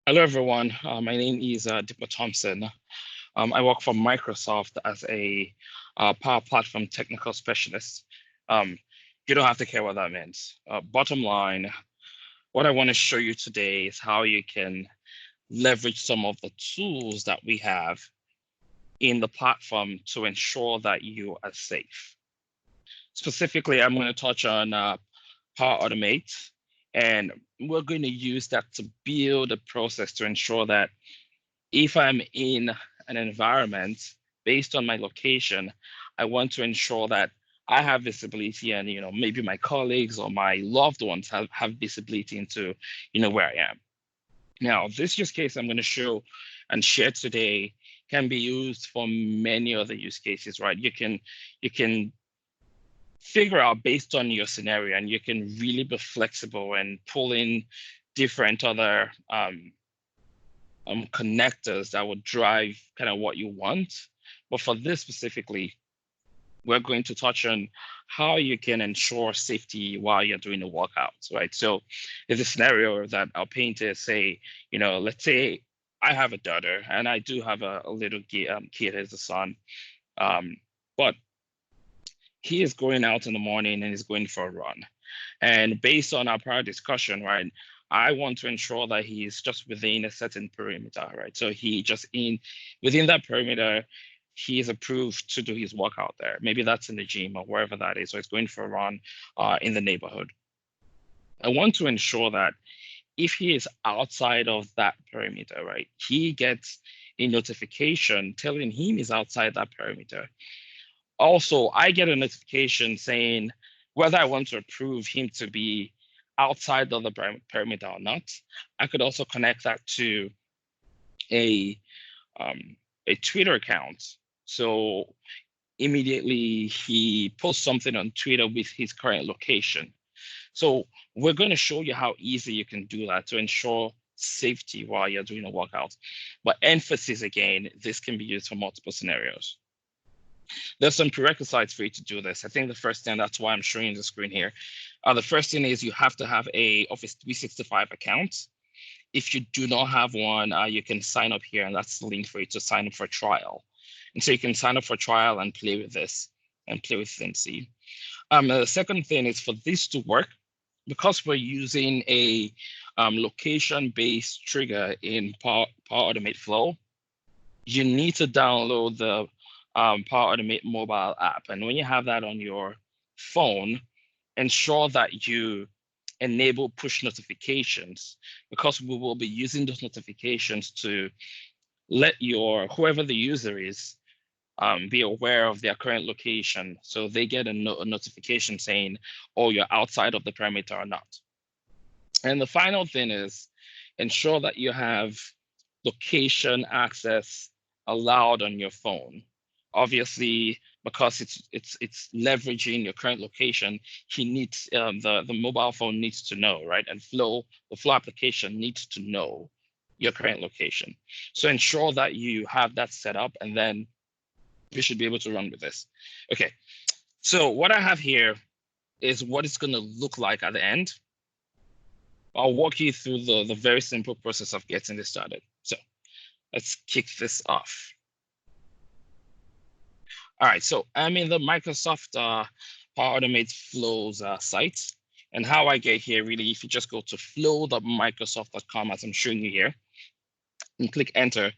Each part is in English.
Hello, everyone. My name is Dipper Thompson. I work for Microsoft as a Power Platform technical specialist. Um, you don't have to care what that means. Bottom line, what I want to show you today is how you can leverage some of the tools that we have in the platform to ensure that you are safe. Specifically, I'm going to touch on Power Automate, and we're going to use that to build a process to ensure that if I'm in an environment based on my location, I want to ensure that I have visibility and maybe my colleagues or my loved ones have visibility into where I am. Now, this use case I'm going to show and share today can be used for many other use cases, right? You can figure out based on your scenario, and you can really be flexible and pull in different other connectors that would drive kind of what you want. But for this specifically, we're going to touch on how you can ensure safety while you're doing the workouts, right? So there's a scenario that I'll paint is say, let's say I have a daughter and I do have a little kid as a son. Um, but he is going out in the morning and he's going for a run. And based on our prior discussion, right, I want to ensure that he is just within a certain perimeter, right? So he just within that perimeter, he is approved to do his workout there. Maybe that's in the gym or wherever that is. So he's going for a run in the neighborhood. I want to ensure that if he is outside of that perimeter, right, he gets a notification telling him he's outside that perimeter. Also, I get a notification saying whether I want to approve him to be outside of the perimeter or not. I could also connect that to a um, a Twitter account. So immediately he posts something on Twitter with his current location. So we're going to show you how easy you can do that to ensure safety while you're doing a workout. But emphasis again, this can be used for multiple scenarios. There's some prerequisites for you to do this. I think the first thing, that's why I'm showing the screen here. The first thing is you have to have a Office 365 account. If you do not have one, you can sign up here, and that's the link for you to sign up for a trial. And so you can sign up for a trial and play with this and play with it and see. The second thing is for this to work, because we're using a location-based trigger in Power Automate Flow, you need to download the Power Automate mobile app. And when you have that on your phone, ensure that you enable push notifications, because we will be using those notifications to let whoever the user is be aware of their current location. So they get a notification saying, oh, you're outside of the perimeter or not. And the final thing is ensure that you have location access allowed on your phone. Obviously, because it's leveraging your current location, he needs the mobile phone needs to know, right? And the Flow application needs to know your current location. So ensure that you have that set up, and then you should be able to run with this. Okay, so what I have here is what it's going to look like at the end. I'll walk you through the very simple process of getting this started. So let's kick this off. All right, so I'm in the Microsoft Power Automate Flows site. And how I get here, really, if you just go to flow.microsoft.com, as I'm showing you here, and click enter,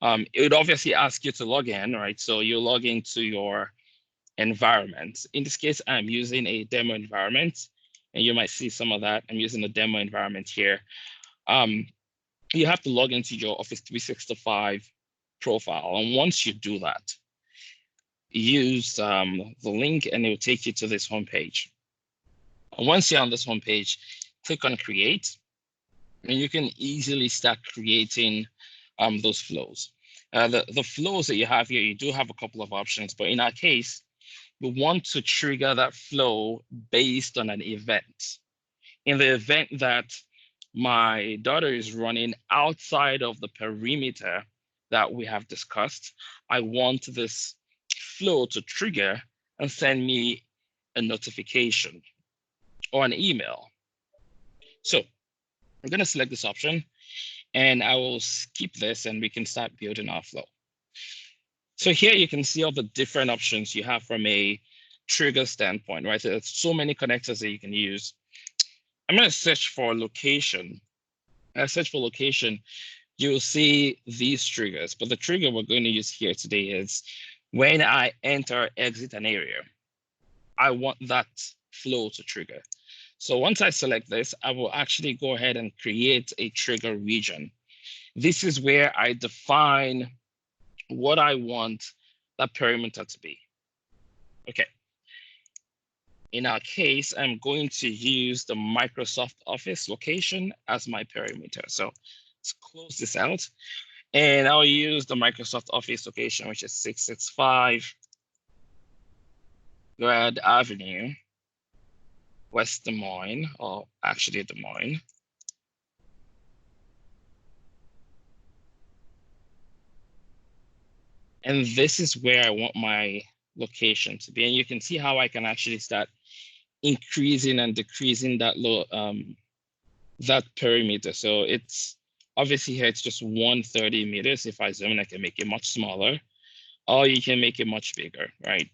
it would obviously ask you to log in, right? So you log into your environment. In this case, I'm using a demo environment, and you might see some of that. I'm using a demo environment here. You have to log into your Office 365 profile. And once you do that, use the link and it will take you to this homepage. And once you're on this homepage, click on create, and you can easily start creating those flows. The flows that you have here, you do have a couple of options, but in our case, we want to trigger that flow based on an event. In the event that my daughter is running outside of the perimeter that we have discussed, I want this flow to trigger and send me a notification or an email. So I'm going to select this option. And I will skip this and we can start building our flow. So here you can see all the different options you have from a trigger standpoint, right? There's so many connectors that you can use. I'm going to search for location. I search for location, you'll see these triggers, but the trigger we're going to use here today is when I enter, exit an area, I want that flow to trigger. So once I select this, I will actually go ahead and create a trigger region. This is where I define what I want that perimeter to be. Okay. In our case, I'm going to use the Microsoft Office location as my perimeter. So let's close this out. And I'll use the Microsoft Office location, which is 665 Grand Avenue, West Des Moines, or actually Des Moines. And this is where I want my location to be. And you can see how I can actually start increasing and decreasing that that perimeter. So it's obviously here, it's just 130 meters. If I zoom in, I can make it much smaller, or you can make it much bigger, right?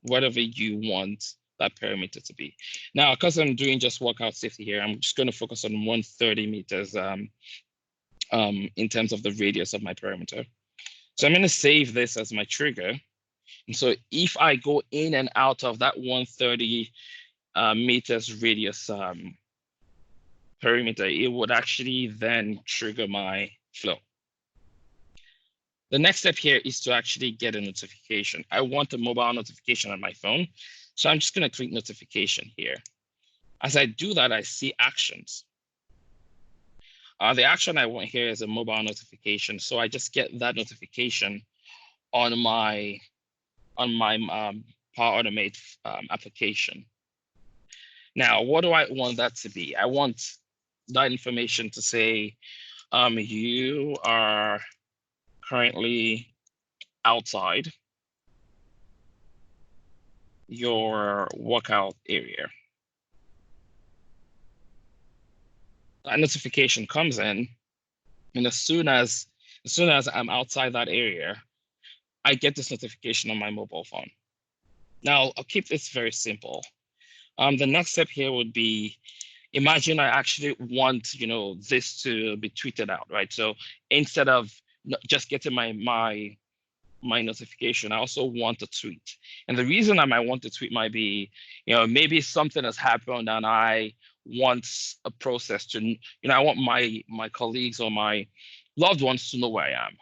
Whatever you want that perimeter to be. Now, because I'm doing just workout safety here, I'm just going to focus on 130 meters in terms of the radius of my perimeter. So I'm going to save this as my trigger. And so if I go in and out of that 130 meters radius perimeter, it would actually then trigger my flow. The next step here is to actually get a notification. I want a mobile notification on my phone. So I'm just going to click notification here. As I do that, I see actions. The action I want here is a mobile notification. So I just get that notification on my Power Automate application. Now, what do I want that to be? I want that information to say, you are currently outside your workout area. That notification comes in, and as soon as I'm outside that area, I get this notification on my mobile phone. Now, I'll keep this very simple. The next step here would be, imagine I actually want, this to be tweeted out, right? So instead of just getting my notification, I also want a tweet. And the reason I might want to tweet might be, maybe something has happened and I want a process to, I want my colleagues or my loved ones to know where I am.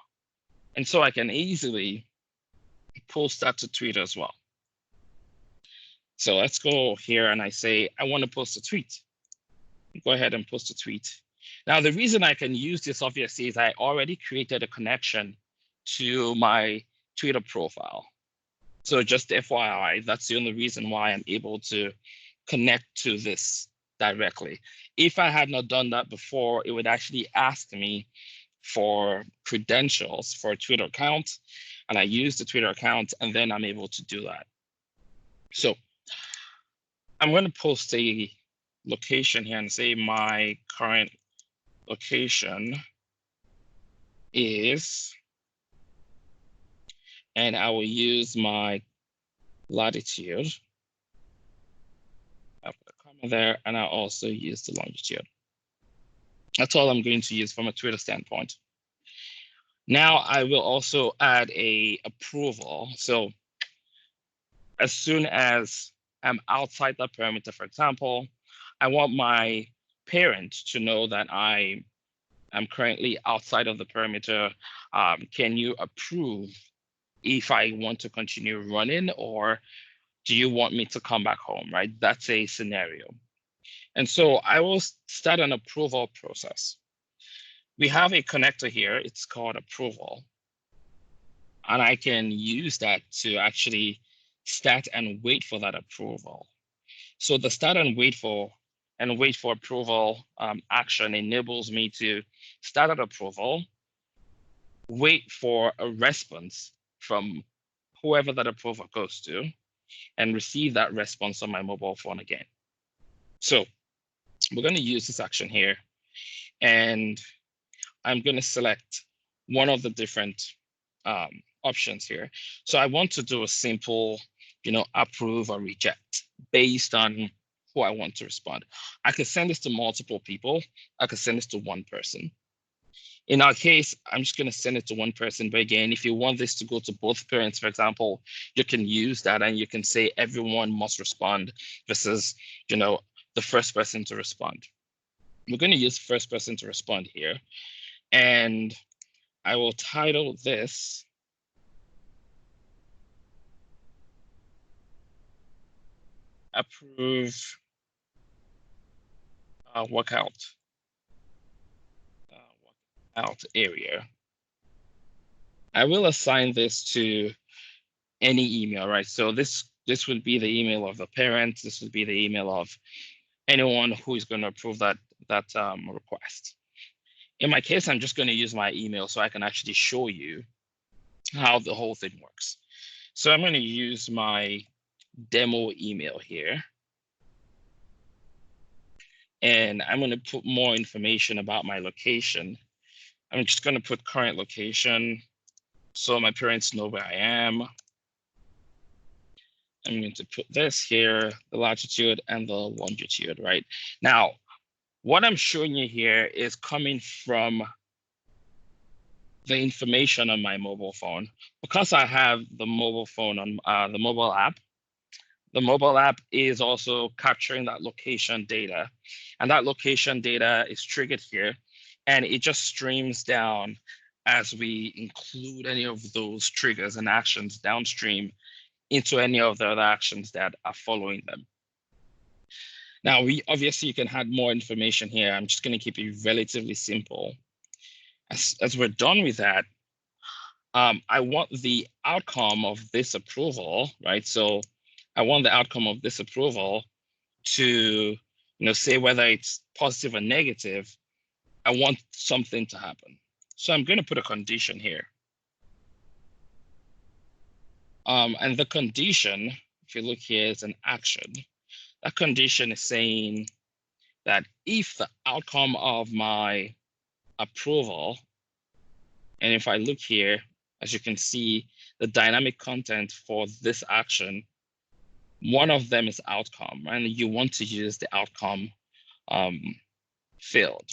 And so I can easily post that to Twitter as well. So let's go here and I say, I want to post a tweet. Go ahead and post a tweet. Now, the reason I can use this obviously is I already created a connection to my Twitter profile. So just FYI, that's the only reason why I'm able to connect to this directly. If I had not done that before, it would actually ask me for credentials for a Twitter account, and I use the Twitter account, and then I'm able to do that. So I'm going to post a location here and say my current location is, and I will use my latitude. I'll put a comma there, and I'll also use the longitude. That's all I'm going to use from a Twitter standpoint. Now I will also add a approval. So as soon as I'm outside that perimeter, for example, I want my parent to know that I am currently outside of the perimeter. Can you approve if I want to continue running, or do you want me to come back home, right? That's a scenario. And so I will start an approval process. We have a connector here, it's called approval. And I can use that to actually start and wait for that approval. So the start and wait for approval action enables me to start an approval, wait for a response from whoever that approval goes to, and receive that response on my mobile phone again. So we're going to use this action here, and I'm going to select one of the different options here. So I want to do a simple, approve or reject based on who I want to respond. I could send this to multiple people. I could send this to one person. In our case, I'm just going to send it to one person. But again, if you want this to go to both parents, for example, you can use that and you can say everyone must respond versus, the first person to respond. We're going to use first person to respond here. And I will title this approve workout area. I will assign this to any email, right? So this would be the email of the parent. This would be the email of anyone who is going to approve that request. In my case, I'm just going to use my email so I can actually show you how the whole thing works. So I'm going to use my demo email here. And I'm going to put more information about my location. I'm just going to put current location so my parents know where I am. I'm going to put this here, the latitude and the longitude, right? Now, what I'm showing you here is coming from the information on my mobile phone. Because I have the mobile phone on the mobile app is also capturing that location data. And that location data is triggered here. And it just streams down as we include any of those triggers and actions downstream into any of the other actions that are following them. Now, obviously you can add more information here. I'm just going to keep it relatively simple. As we're done with that, I want the outcome of this approval, right? So I want the outcome of this approval to, say whether it's positive or negative. I want something to happen. So I'm going to put a condition here. And the condition, if you look here, is an action. That condition is saying that if the outcome of my approval, and if I look here, as you can see, the dynamic content for this action, one of them is outcome, and you want to use the outcome field.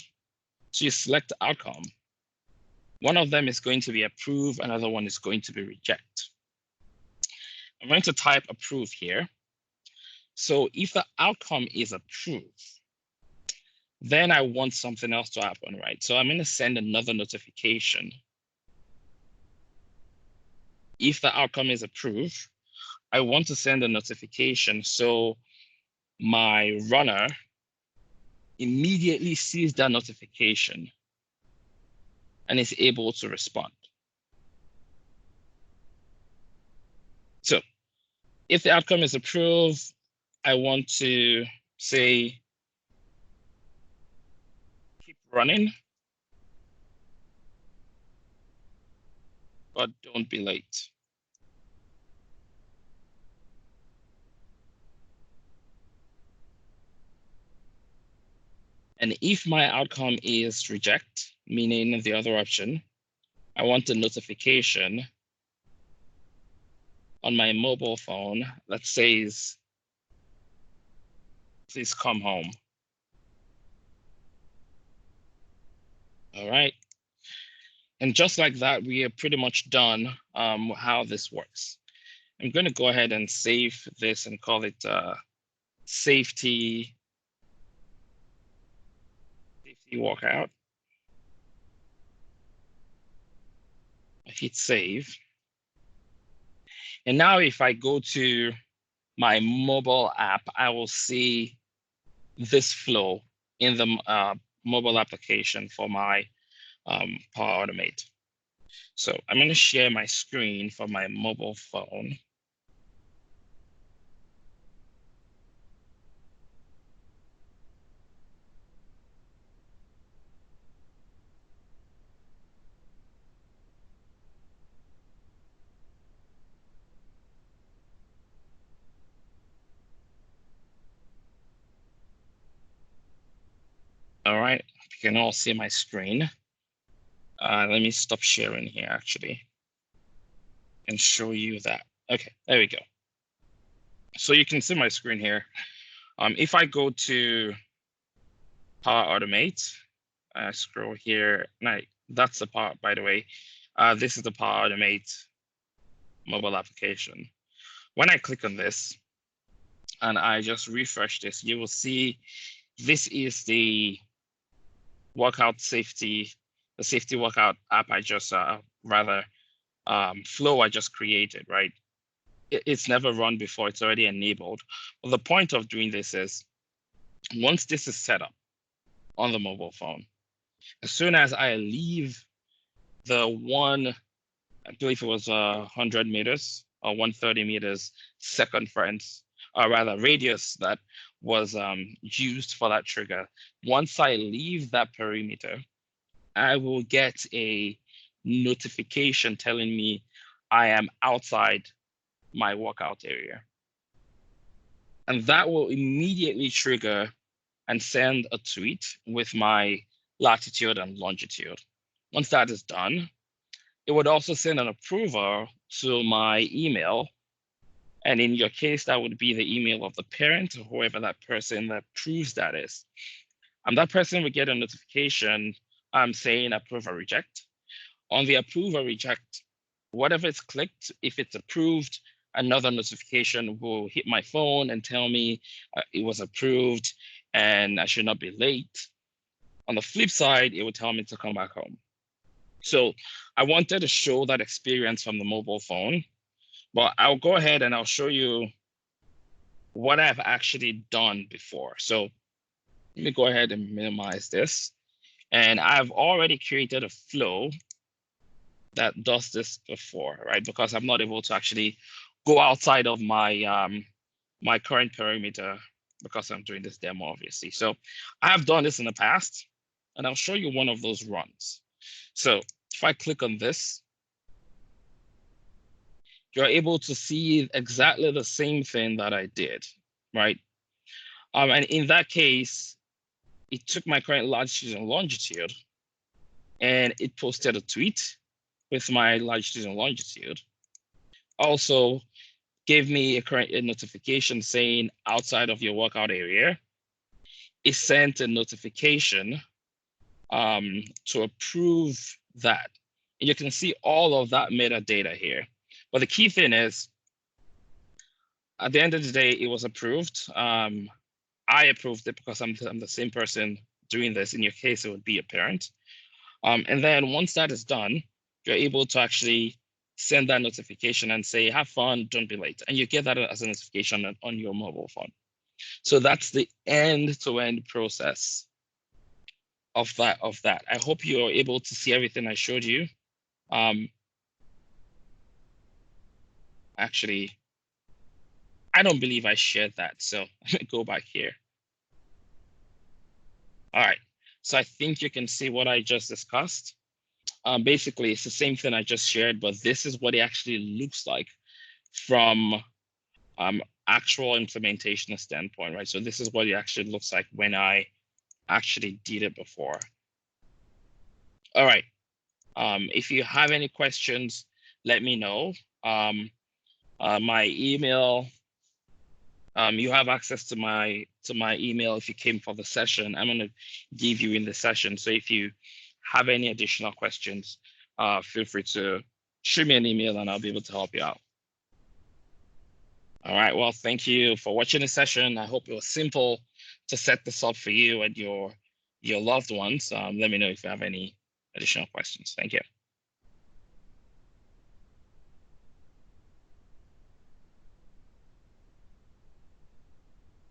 So you select the outcome. One of them is going to be approve, another one is going to be reject. I'm going to type approve here. So if the outcome is approve, then I want something else to happen, right? So I'm going to send another notification. If the outcome is approved, I want to send a notification so my runner immediately sees that notification and is able to respond. So if the outcome is approved, I want to say, keep running, but don't be late. And if my outcome is reject, meaning the other option, I want a notification on my mobile phone that says, please come home. All right. And just like that, we are pretty much done how this works. I'm going to go ahead and save this and call it safety walkout. I hit save. And now if I go to my mobile app, I will see this flow in the mobile application for my Power Automate. So I'm going to share my screen for my mobile phone. All right, you can all see my screen. Let me stop sharing here actually and show you that. Okay, there we go. So you can see my screen here. If I go to Power Automate, scroll here, that's the Power, by the way. This is the Power Automate mobile application. When I click on this and I just refresh this, you will see this is the workout safety, the safety workout app I just, flow I just created, right? It's never run before, it's already enabled. Well, the point of doing this is once this is set up on the mobile phone, as soon as I leave the one, I believe it was 100 meters or 130 meters circumference, or rather radius that was used for that trigger. Once I leave that perimeter, I will get a notification telling me I am outside my workout area. And that will immediately trigger and send a tweet with my latitude and longitude. Once that is done, it would also send an approval to my email. And in your case, that would be the email of the parent or whoever that person that approves that is. And that person would get a notification saying approve or reject. On the approve or reject, whatever it's clicked, if it's approved, another notification will hit my phone and tell me it was approved and I should not be late. On the flip side, it would tell me to come back home. So I wanted to show that experience from the mobile phone, but I'll go ahead and I'll show you what I've actually done before. So let me go ahead and minimize this. And I've already created a flow that does this before, right? Because I'm not able to actually go outside of my my current perimeter because I'm doing this demo, obviously. So I have done this in the past, and I'll show you one of those runs. So if I click on this, you're able to see exactly the same thing that I did, right? And in that case, it took my current latitude and longitude, and it posted a tweet with my latitude and longitude. Also gave me a notification saying outside of your workout area. It sent a notification to approve that. And you can see all of that metadata here. But the key thing is, at the end of the day, it was approved. I approved it because I'm the same person doing this. In your case, it would be a parent. And then once that is done, you're able to actually send that notification and say, have fun, don't be late. And you get that as a notification on your mobile phone. So that's the end-to-end process of that. I hope you're able to see everything I showed you. Actually, I don't believe I shared that. So let me go back here. All right. So I think you can see what I just discussed. Basically, it's the same thing I just shared, but this is what it actually looks like from actual implementation standpoint, right? So this is what it actually looks like when I actually did it before. All right. If you have any questions, let me know. My email, you have access to my email if you came for the session. I'm going to give you in the session. So if you have any additional questions, feel free to shoot me an email and I'll be able to help you out. All right, well, thank you for watching the session. I hope it was simple to set this up for you and your loved ones. Let me know if you have any additional questions. Thank you.